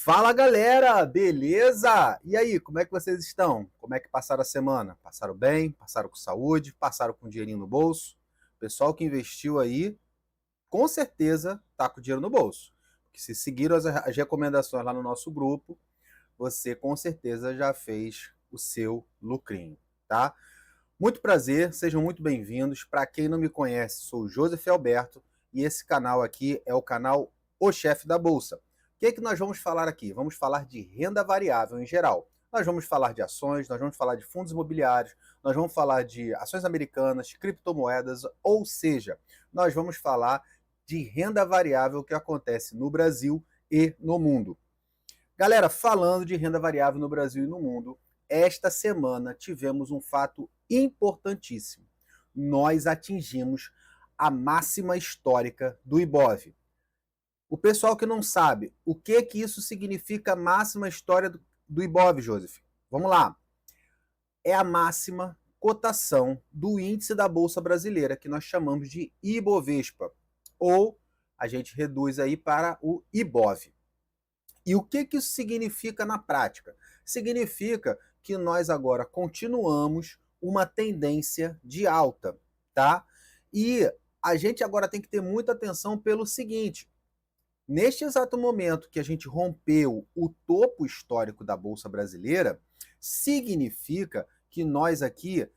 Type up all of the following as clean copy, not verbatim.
Fala galera, beleza? E aí, como é que vocês estão? Como é que passaram a semana? Passaram bem? Passaram com saúde? Passaram com dinheirinho no bolso? O pessoal que investiu aí, com certeza tá com dinheiro no bolso. Porque se seguiram as recomendações lá no nosso grupo, você com certeza já fez o seu lucrinho, tá? Muito prazer, sejam muito bem-vindos. Para quem não me conhece, sou o Joseph Alberto e esse canal aqui é o canal O Chefe da Bolsa. O que é que nós vamos falar aqui? Vamos falar de renda variável em geral. Nós vamos falar de ações, nós vamos falar de fundos imobiliários, nós vamos falar de ações americanas, criptomoedas, ou seja, nós vamos falar de renda variável que acontece no Brasil e no mundo. Galera, falando de renda variável no Brasil e no mundo, esta semana tivemos um fato importantíssimo. Nós atingimos a máxima histórica do Ibov. O pessoal que não sabe, o que isso significa máxima história do Ibov, Joseph? Vamos lá. É a máxima cotação do índice da Bolsa Brasileira, que nós chamamos de Ibovespa, ou a gente reduz aí para o Ibov. E o que isso significa na prática? Significa que nós agora continuamos uma tendência de alta, tá? E a gente agora tem que ter muita atenção pelo seguinte: neste exato momento que a gente rompeu o topo histórico da Bolsa Brasileira, significa que nós aqui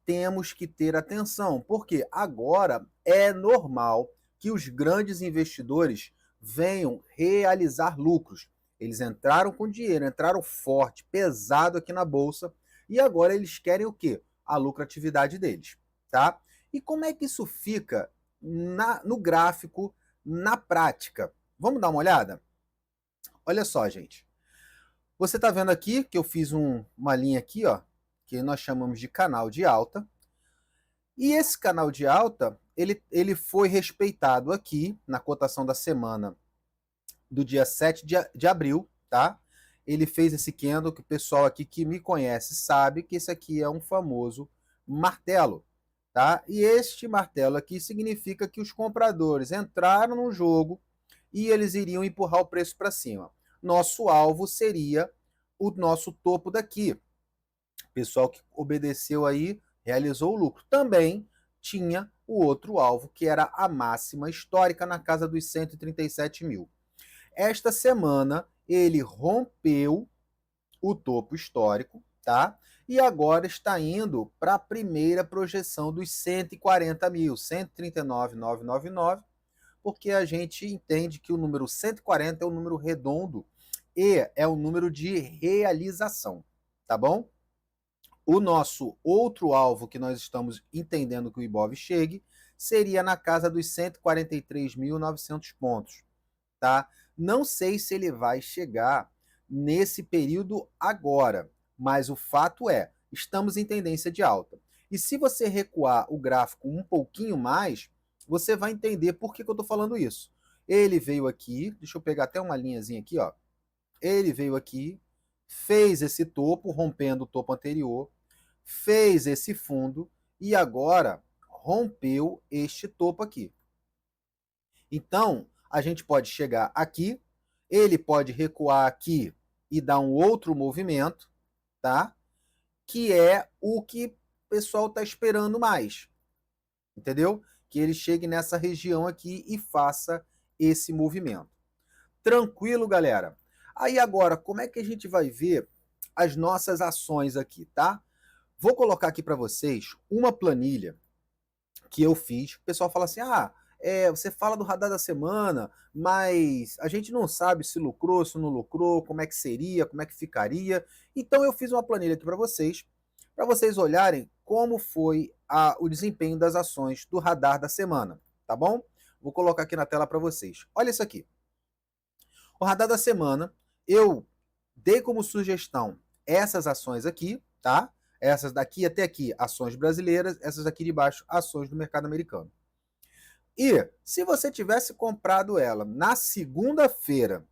temos que ter atenção, porque agora é normal que os grandes investidores venham realizar lucros. Eles entraram com dinheiro, entraram forte, pesado aqui na Bolsa, e agora eles querem o quê? A lucratividade deles, tá? E como é que isso fica no gráfico, na prática? Vamos dar uma olhada? Olha só, gente. Você está vendo aqui que eu fiz uma linha aqui, ó, que nós chamamos de canal de alta. E esse canal de alta, ele foi respeitado aqui na cotação da semana do dia 7 de abril, tá? Ele fez esse candle que o pessoal aqui que me conhece sabe que esse aqui é um famoso martelo, tá? E este martelo aqui significa que os compradores entraram no jogo e eles iriam empurrar o preço para cima. Nosso alvo seria o nosso topo daqui. O pessoal que obedeceu aí realizou o lucro. Também tinha o outro alvo, que era a máxima histórica na casa dos 137 mil. Esta semana ele rompeu o topo histórico, tá? E agora está indo para a primeira projeção dos 140 mil, 139.999, porque a gente entende que o número 140 é um número redondo e é um número de realização, tá bom? O nosso outro alvo que nós estamos entendendo que o Ibov chegue seria na casa dos 143.900 pontos, tá? Não sei se ele vai chegar nesse período agora, mas o fato é, estamos em tendência de alta. E se você recuar o gráfico um pouquinho mais, você vai entender por que eu estou falando isso. Ele veio aqui, deixa eu pegar até uma linhazinha aqui, ó. Ele veio aqui, fez esse topo, rompendo o topo anterior, fez esse fundo e agora rompeu este topo aqui. Então, a gente pode chegar aqui, ele pode recuar aqui e dar um outro movimento, tá? Que é o que o pessoal está esperando mais, entendeu? Que ele chegue nessa região aqui e faça esse movimento. Tranquilo, galera? Aí agora, como é que a gente vai ver as nossas ações aqui, tá? Vou colocar aqui para vocês uma planilha que eu fiz. O pessoal fala assim, você fala do radar da semana, mas a gente não sabe se lucrou, se não lucrou, como é que seria, como é que ficaria. Então eu fiz uma planilha aqui para vocês olharem como foi o desempenho das ações do radar da semana, tá bom? Vou colocar aqui na tela para vocês. Olha isso aqui. O radar da semana, eu dei como sugestão essas ações aqui, tá? Essas daqui até aqui, ações brasileiras, essas aqui de baixo, ações do mercado americano. E se você tivesse comprado ela na segunda-feira,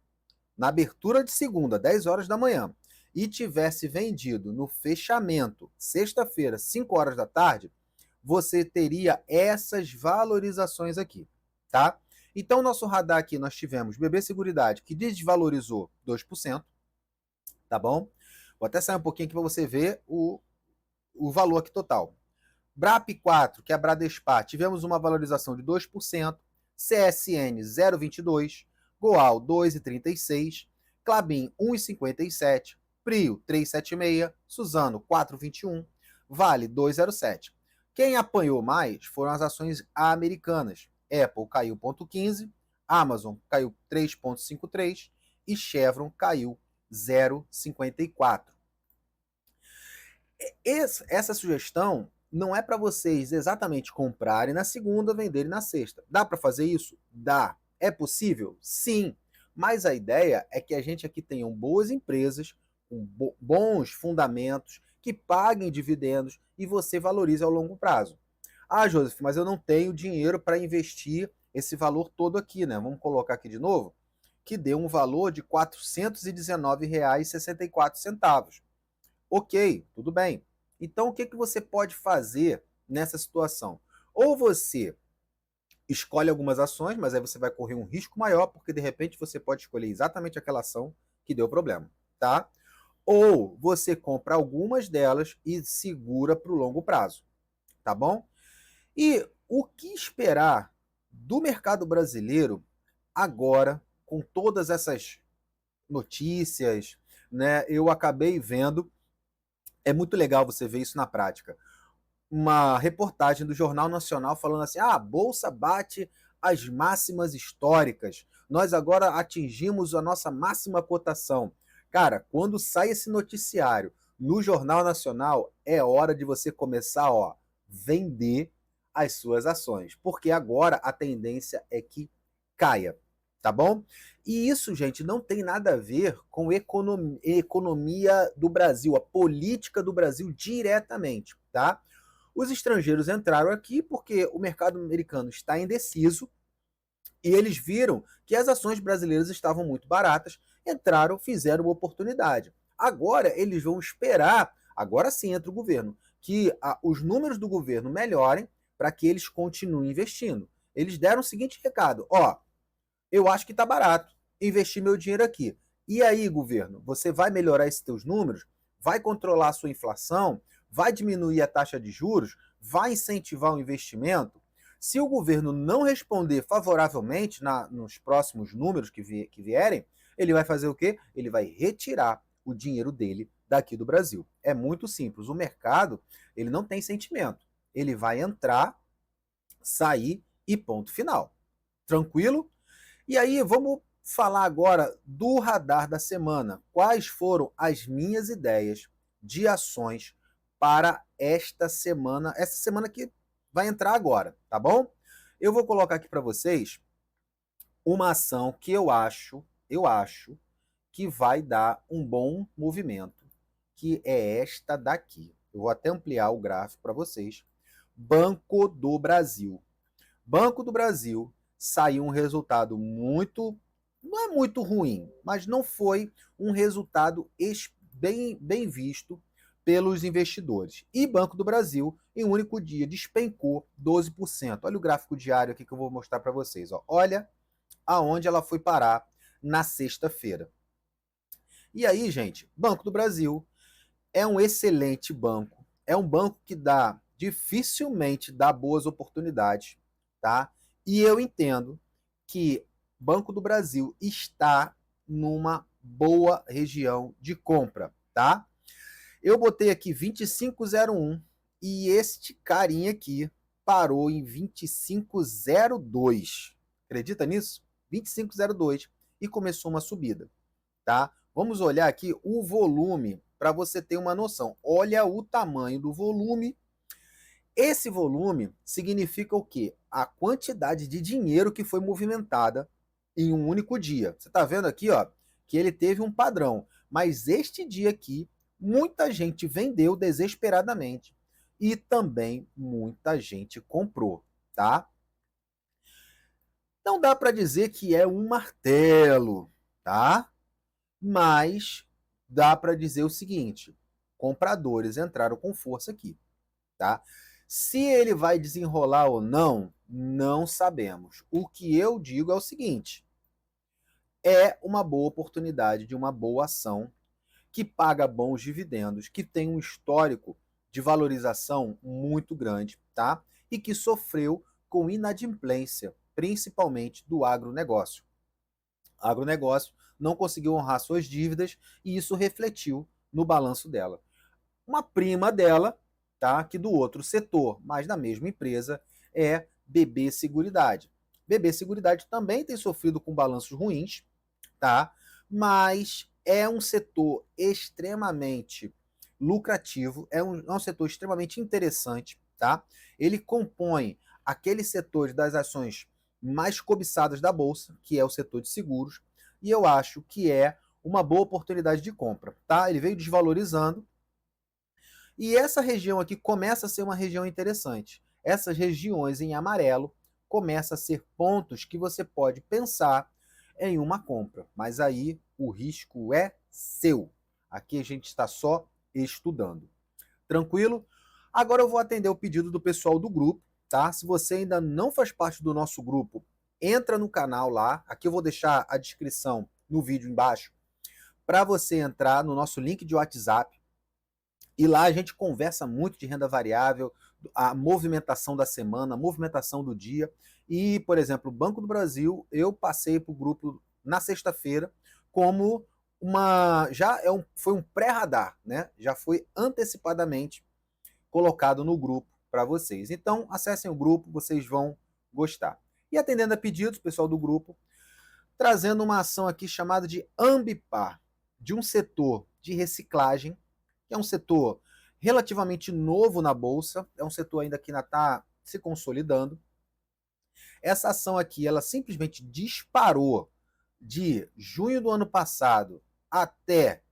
na abertura de segunda, 10 horas da manhã, e tivesse vendido no fechamento, sexta-feira, 5 horas da tarde, você teria essas valorizações aqui, tá? Então, nosso radar aqui, nós tivemos BB Seguridade, que desvalorizou 2%, tá bom? Vou até sair um pouquinho aqui para você ver o valor aqui total. BRAP 4, que é a Bradespar, tivemos uma valorização de 2%, CSN 0,22%, Goal 2,36%, Klabin 1,57%, Prio 3,76%, Suzano 4,21%, Vale 2,07%. Quem apanhou mais foram as ações americanas. Apple caiu 0,15%, Amazon caiu 3,53% e Chevron caiu 0,54%. Essa sugestão não é para vocês exatamente comprarem na segunda, venderem na sexta. Dá para fazer isso? Dá. É possível? Sim. Mas a ideia é que a gente aqui tenha boas empresas, com bons fundamentos, que paguem dividendos e você valorize ao longo prazo. Ah, Joseph, mas eu não tenho dinheiro para investir esse valor todo aqui, né? Vamos colocar aqui de novo, que deu um valor de R$ 419,64. Ok, tudo bem. Então, o que você pode fazer nessa situação? Ou você escolhe algumas ações, mas aí você vai correr um risco maior, porque de repente você pode escolher exatamente aquela ação que deu problema, tá? Ou você compra algumas delas e segura para o longo prazo, tá bom? E o que esperar do mercado brasileiro agora, com todas essas notícias, né? Eu acabei vendo, é muito legal você ver isso na prática. Uma reportagem do Jornal Nacional falando assim: ah, a Bolsa bate as máximas históricas. Nós agora atingimos a nossa máxima cotação. Cara, quando sai esse noticiário no Jornal Nacional, é hora de você começar, ó, vender as suas ações, porque agora a tendência é que caia, tá bom? E isso, gente, não tem nada a ver com economia do Brasil, a política do Brasil diretamente, tá? Os estrangeiros entraram aqui porque o mercado americano está indeciso e eles viram que as ações brasileiras estavam muito baratas, entraram, fizeram uma oportunidade. Agora eles vão esperar, agora sim entra o governo, que os números do governo melhorem para que eles continuem investindo. Eles deram o seguinte recado: ó, eu acho que está barato, investi meu dinheiro aqui. E aí, governo, você vai melhorar esses teus números? Vai controlar a sua inflação? Vai diminuir a taxa de juros? Vai incentivar o investimento? Se o governo não responder favoravelmente nos próximos números que vierem, ele vai fazer o quê? Ele vai retirar o dinheiro dele daqui do Brasil. É muito simples. O mercado, ele não tem sentimento. Ele vai entrar, sair e ponto final. Tranquilo? E aí, vamos falar agora do radar da semana. Quais foram as minhas ideias de ações para esta semana que vai entrar agora, tá bom? Eu vou colocar aqui para vocês uma ação que eu acho que vai dar um bom movimento, que é esta daqui. Eu vou até ampliar o gráfico para vocês. Banco do Brasil. Banco do Brasil saiu um resultado não é muito ruim, mas não foi um resultado bem visto pelos investidores. E Banco do Brasil, em um único dia, despencou 12%. Olha o gráfico diário aqui que eu vou mostrar para vocês. Ó. Olha aonde ela foi parar na sexta-feira. E aí, gente, Banco do Brasil é um excelente banco. É um banco que dificilmente dá boas oportunidades, tá? E eu entendo que Banco do Brasil está numa boa região de compra, tá? Eu botei aqui 25,01 e este carinha aqui parou em 25,02. Acredita nisso? 25,02 e começou uma subida, tá? Vamos olhar aqui o volume para você ter uma noção. Olha o tamanho do volume. Esse volume significa o quê? A quantidade de dinheiro que foi movimentada em um único dia. Você está vendo aqui, ó, que ele teve um padrão, mas este dia aqui, muita gente vendeu desesperadamente e também muita gente comprou, tá? Não dá para dizer que é um martelo, tá? Mas dá para dizer o seguinte: compradores entraram com força aqui, tá? Se ele vai desenrolar ou não, Não sabemos. O que eu digo é o seguinte: é uma boa oportunidade de uma boa ação que paga bons dividendos, que tem um histórico de valorização muito grande, tá? E que sofreu com inadimplência, principalmente do agronegócio. O agronegócio não conseguiu honrar suas dívidas e isso refletiu no balanço dela. Uma prima dela, tá, que do outro setor, mas da mesma empresa, é BB Seguridade. BB Seguridade também tem sofrido com balanços ruins, tá? Mas é um setor extremamente lucrativo, é um setor extremamente interessante, tá? Ele compõe aquele setor das ações mais cobiçadas da bolsa, que é o setor de seguros, e eu acho que é uma boa oportunidade de compra, tá? Ele veio desvalorizando e essa região aqui começa a ser uma região interessante. Essas regiões em amarelo começam a ser pontos que você pode pensar em uma compra, mas aí o risco é seu. Aqui a gente está só estudando. Tranquilo? Agora eu vou atender o pedido do pessoal do grupo, tá? Se você ainda não faz parte do nosso grupo, entra no canal lá. Aqui eu vou deixar a descrição no vídeo embaixo para você entrar no nosso link de WhatsApp. E lá a gente conversa muito de renda variável, a movimentação da semana, a movimentação do dia. E, por exemplo, o Banco do Brasil, eu passei para o grupo na sexta-feira como uma. Foi um pré-radar, né? Já foi antecipadamente colocado no grupo para vocês. Então, acessem o grupo, vocês vão gostar. E atendendo a pedidos, pessoal do grupo, trazendo uma ação aqui chamada de Ambipar, de um setor de reciclagem, que é um setor relativamente novo na bolsa, é um setor ainda que ainda está se consolidando. Essa ação aqui, ela simplesmente disparou de junho do ano passado até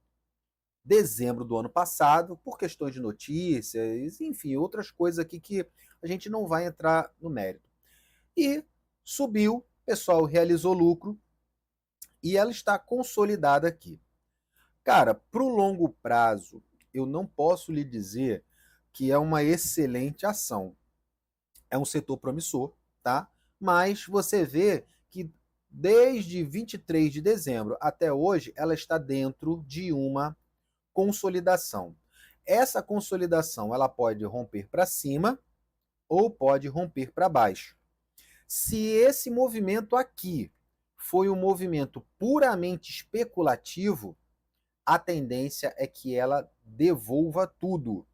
dezembro do ano passado, por questões de notícias, enfim, outras coisas aqui que a gente não vai entrar no mérito. E subiu, o pessoal realizou lucro e ela está consolidada aqui. Cara, para o longo prazo, eu não posso lhe dizer que é uma excelente ação. É um setor promissor, tá? Mas você vê que desde 23 de dezembro até hoje, ela está dentro de uma consolidação. Essa consolidação, ela pode romper para cima ou pode romper para baixo. Se esse movimento aqui foi um movimento puramente especulativo, a tendência é que ela devolva tudo,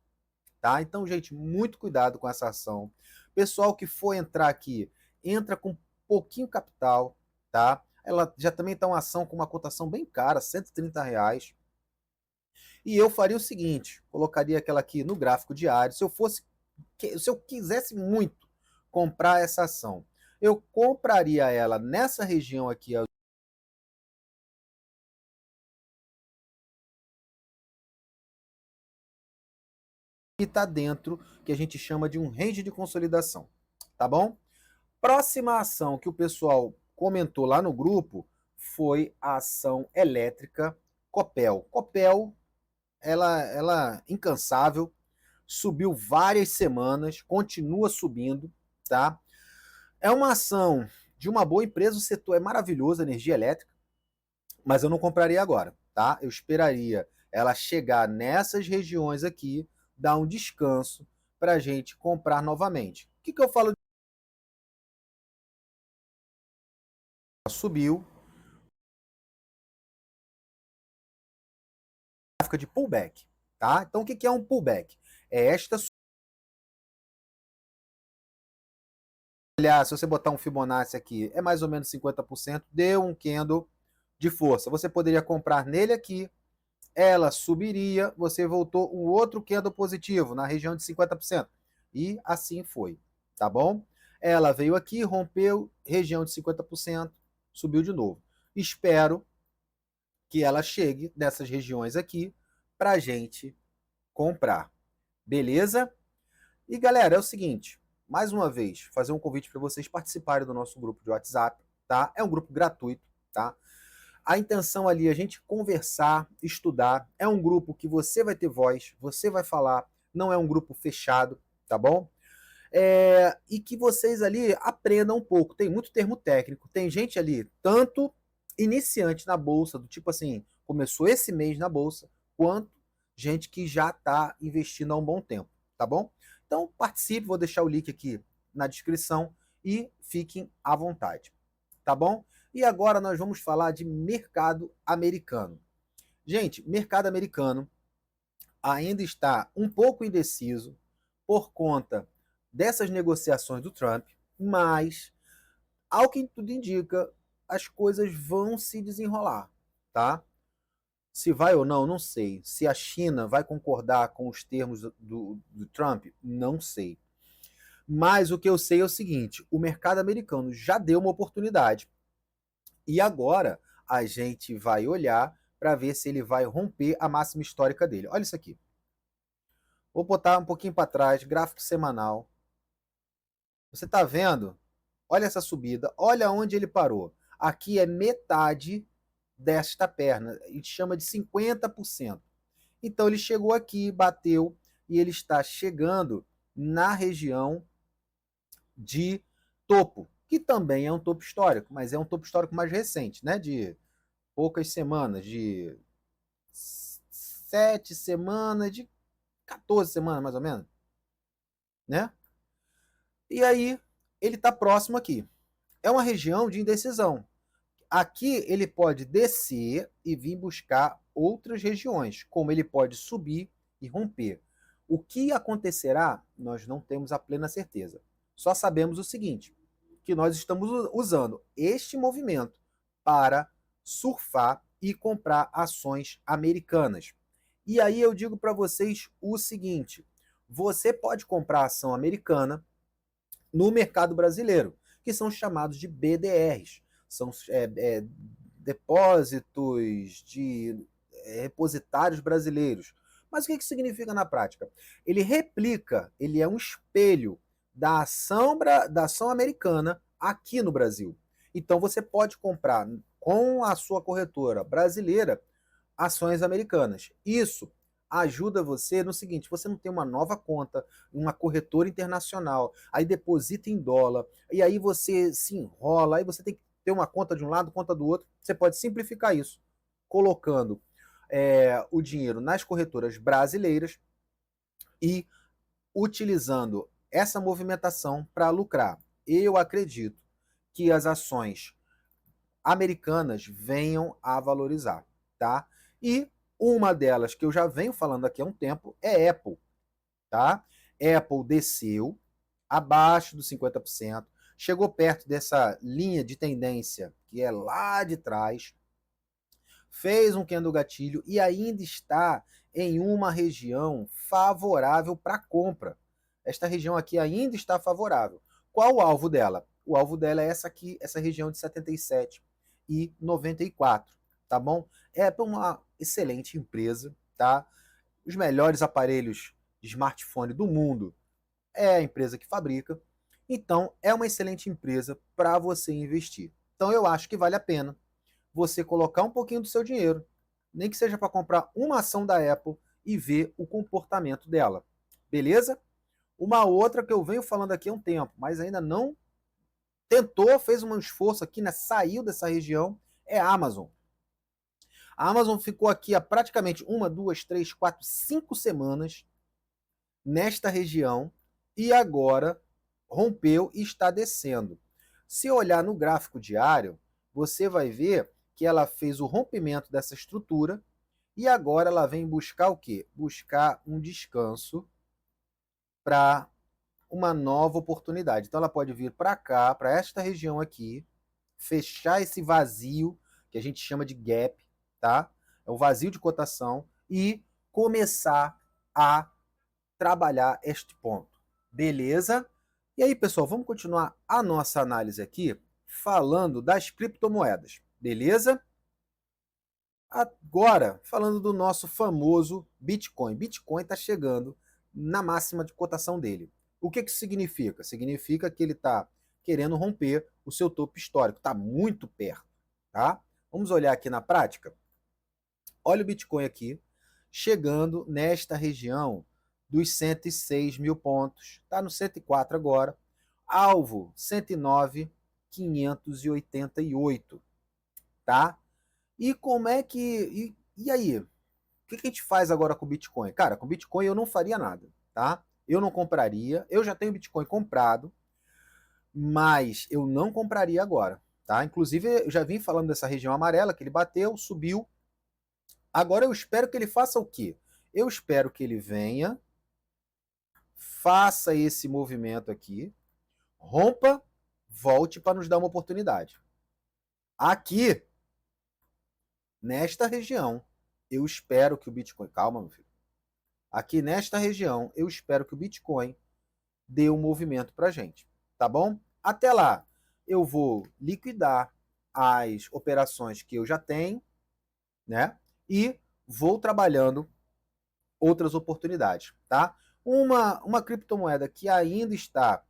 tá? Então, gente, muito cuidado com essa ação. Pessoal que for entrar aqui, entra com pouquinho capital, tá? Ela já também está uma ação com uma cotação bem cara, R$ 130. E eu faria o seguinte, colocaria aquela aqui no gráfico diário. Se eu quisesse muito comprar essa ação, eu compraria ela nessa região aqui, que está dentro, que a gente chama de um range de consolidação, tá bom? Próxima ação que o pessoal comentou lá no grupo foi a ação elétrica Copel. Copel, ela incansável, subiu várias semanas, continua subindo, tá? É uma ação de uma boa empresa, o setor é maravilhoso, energia elétrica, mas eu não compraria agora, tá? Eu esperaria ela chegar nessas regiões aqui, dar um descanso para a gente comprar novamente. O que eu falo? Subiu, gráfica de pullback, tá? Então o que é um pullback? É esta. Olhar, se você botar um Fibonacci aqui, é mais ou menos 50%, deu um candle de força. Você poderia comprar nele aqui, ela subiria, você voltou um outro candle positivo na região de 50%. E assim foi, tá bom? Ela veio aqui, rompeu, região de 50%, subiu de novo. Espero que ela chegue nessas regiões aqui para a gente comprar. Beleza? E galera, é o seguinte, mais uma vez, fazer um convite para vocês participarem do nosso grupo de WhatsApp, tá? É um grupo gratuito, tá? A intenção ali é a gente conversar, estudar. É um grupo que você vai ter voz, você vai falar, não é um grupo fechado, tá bom? E que vocês ali aprendam um pouco. Tem muito termo técnico, tem gente ali, tanto iniciante na bolsa, do tipo assim, começou esse mês na bolsa, quanto gente que já está investindo há um bom tempo, tá bom? Então participe, vou deixar o link aqui na descrição e fiquem à vontade, tá bom? E agora nós vamos falar de mercado americano. Gente, mercado americano ainda está um pouco indeciso por conta dessas negociações do Trump, mas, ao que tudo indica, as coisas vão se desenrolar, tá? Se vai ou não, não sei. Se a China vai concordar com os termos do Trump, não sei. Mas o que eu sei é o seguinte: o mercado americano já deu uma oportunidade. E agora a gente vai olhar para ver se ele vai romper a máxima histórica dele. Olha isso aqui. Vou botar um pouquinho para trás, gráfico semanal. Você está vendo? Olha essa subida, olha onde ele parou. Aqui é metade desta perna, a gente chama de 50%. Então ele chegou aqui, bateu, e ele está chegando na região de topo, que também é um topo histórico, mas é um topo histórico mais recente, né? De poucas semanas, de 7 semanas, de 14 semanas mais ou menos, né? E aí ele está próximo aqui. É uma região de indecisão. Aqui ele pode descer e vir buscar outras regiões, como ele pode subir e romper. O que acontecerá, nós não temos a plena certeza. Só sabemos o seguinte, que nós estamos usando este movimento para surfar e comprar ações americanas. E aí eu digo para vocês o seguinte, você pode comprar ação americana no mercado brasileiro, que são chamados de BDRs. São depósitos de repositários brasileiros. Mas o que significa na prática? Ele replica, ele é um espelho da ação americana aqui no Brasil. Então você pode comprar com a sua corretora brasileira ações americanas. Isso ajuda você no seguinte: você não tem uma nova conta, uma corretora internacional, aí deposita em dólar, e aí você se enrola, aí você tem que ter uma conta de um lado, conta do outro. Você pode simplificar isso, colocando o dinheiro nas corretoras brasileiras e utilizando essa movimentação para lucrar. Eu acredito que as ações americanas venham a valorizar, tá? E uma delas que eu já venho falando aqui há um tempo é Apple, tá? Apple desceu abaixo dos 50%, chegou perto dessa linha de tendência que é lá de trás, fez um candle gatilho e ainda está em uma região favorável para compra. Esta região aqui ainda está favorável. Qual o alvo dela? O alvo dela é essa aqui, essa região de 77 e 94, tá bom? É uma excelente empresa, tá? Os melhores aparelhos de smartphone do mundo é a empresa que fabrica. Então, é uma excelente empresa para você investir. Então, eu acho que vale a pena você colocar um pouquinho do seu dinheiro, nem que seja para comprar uma ação da Apple e ver o comportamento dela. Beleza? Uma outra que eu venho falando aqui há um tempo, mas ainda não tentou, fez um esforço aqui, né? Saiu dessa região, é a Amazon. A Amazon ficou aqui há praticamente 1, 2, 3, 4, 5 semanas nesta região e agora rompeu e está descendo. Se olhar no gráfico diário, você vai ver que ela fez o rompimento dessa estrutura e agora ela vem buscar o quê? Buscar um descanso para uma nova oportunidade. Então ela pode vir para cá, para esta região aqui, fechar esse vazio que a gente chama de gap, tá? É o vazio de cotação e começar a trabalhar este ponto. Beleza? E aí, pessoal, vamos continuar a nossa análise aqui falando das criptomoedas. Beleza? Agora, falando do nosso famoso Bitcoin. Bitcoin está chegando na máxima de cotação dele. O que isso significa? Significa que ele está querendo romper o seu topo histórico. Está muito perto. Tá? Vamos olhar aqui na prática? Olha o Bitcoin aqui, chegando nesta região dos 106 mil pontos. Está no 104 agora. Alvo 109.588, tá? E como é que... E aí? O que a gente faz agora com o Bitcoin? Cara, com o Bitcoin eu não faria nada, tá? Eu não compraria. Eu já tenho Bitcoin comprado, mas eu não compraria agora, tá? Inclusive, eu já vim falando dessa região amarela, que ele bateu, subiu. Agora eu espero que ele faça o quê? Eu espero que ele venha, faça esse movimento aqui, rompa, volte para nos dar uma oportunidade. Aqui, nesta região, eu espero que o Bitcoin... Calma, meu filho. Aqui nesta região, eu espero que o Bitcoin dê um movimento para a gente, tá bom? Até lá, eu vou liquidar as operações que eu já tenho, né? E vou trabalhando outras oportunidades, tá? Uma criptomoeda que ainda está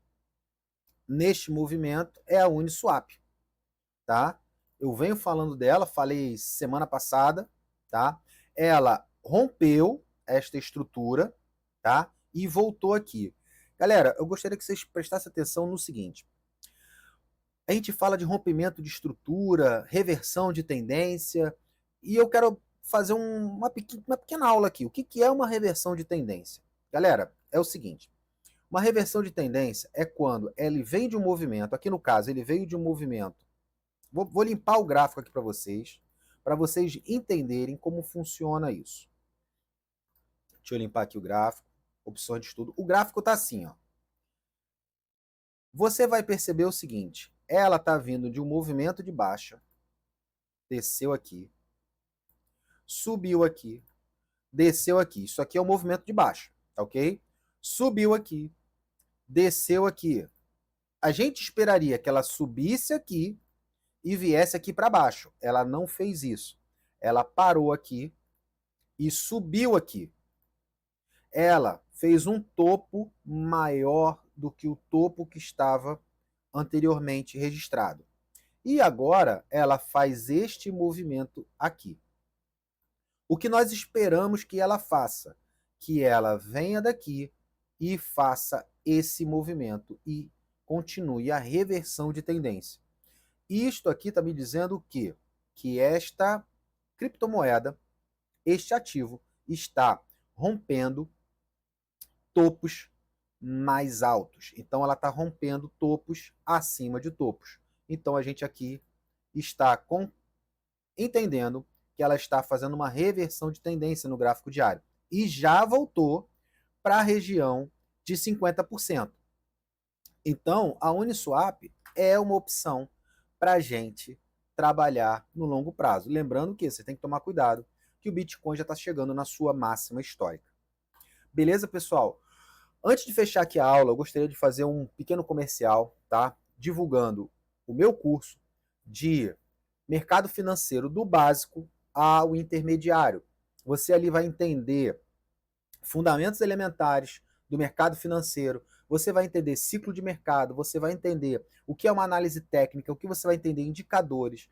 neste movimento é a Uniswap, tá? Eu venho falando dela, falei semana passada, tá? Ela rompeu esta estrutura, tá? E voltou aqui. Galera, eu gostaria que vocês prestassem atenção no seguinte. A gente fala de rompimento de estrutura, reversão de tendência, e eu quero fazer uma pequena aula aqui. O que é uma reversão de tendência? Galera, é o seguinte. Uma reversão de tendência é quando ele vem de um movimento, aqui no caso ele veio de um movimento. Vou limpar o gráfico aqui para vocês entenderem como funciona isso. Deixa eu limpar aqui o gráfico, opções de estudo. O gráfico está assim, ó. Você vai perceber o seguinte, ela está vindo de um movimento de baixa, desceu aqui, subiu aqui, desceu aqui. Isso aqui é um movimento de baixa, tá ok? Subiu aqui, desceu aqui. A gente esperaria que ela subisse aqui e viesse aqui para baixo. Ela não fez isso. Ela parou aqui e subiu aqui. Ela fez um topo maior do que o topo que estava anteriormente registrado. E agora ela faz este movimento aqui. O que nós esperamos que ela faça? Que ela venha daqui e faça esse movimento e continue a reversão de tendência. Isto aqui está me dizendo o quê? Que esta criptomoeda, este ativo, está rompendo topos mais altos. Então, ela está rompendo topos acima de topos. Então, a gente aqui está entendendo que ela está fazendo uma reversão de tendência no gráfico diário. E já voltou para a região de 50%. Então, a Uniswap é uma opção para a gente trabalhar no longo prazo. Lembrando que você tem que tomar cuidado, que o Bitcoin já está chegando na sua máxima histórica. Beleza, pessoal? Antes de fechar aqui a aula, eu gostaria de fazer um pequeno comercial, tá? Divulgando o meu curso de mercado financeiro do básico ao intermediário. Você ali vai entender fundamentos elementares do mercado financeiro, você vai entender ciclo de mercado, você vai entender o que é uma análise técnica, o que você vai entender indicadores,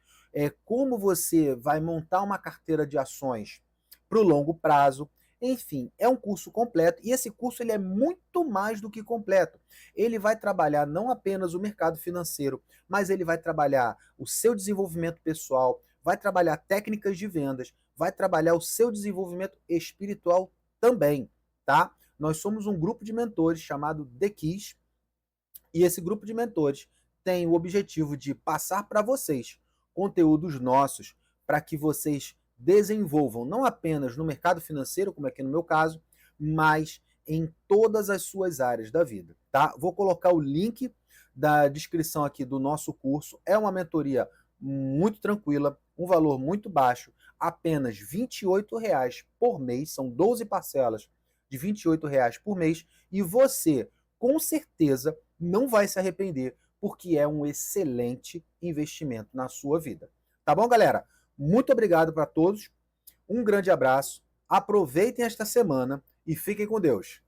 como você vai montar uma carteira de ações para o longo prazo. Enfim, é um curso completo e esse curso ele é muito mais do que completo. Ele vai trabalhar não apenas o mercado financeiro, mas ele vai trabalhar o seu desenvolvimento pessoal, vai trabalhar técnicas de vendas, vai trabalhar o seu desenvolvimento espiritual também, tá? Nós somos um grupo de mentores chamado The Keys e esse grupo de mentores tem o objetivo de passar para vocês conteúdos nossos para que vocês desenvolvam não apenas no mercado financeiro, como aqui no meu caso, mas em todas as suas áreas da vida, tá? Vou colocar o link da descrição aqui do nosso curso. É uma mentoria muito tranquila, um valor muito baixo, apenas R$ 28,00 por mês, são 12 parcelas de R$ 28,00 por mês, e você, com certeza, não vai se arrepender, porque é um excelente investimento na sua vida. Tá bom, galera? Muito obrigado para todos, um grande abraço, aproveitem esta semana e fiquem com Deus.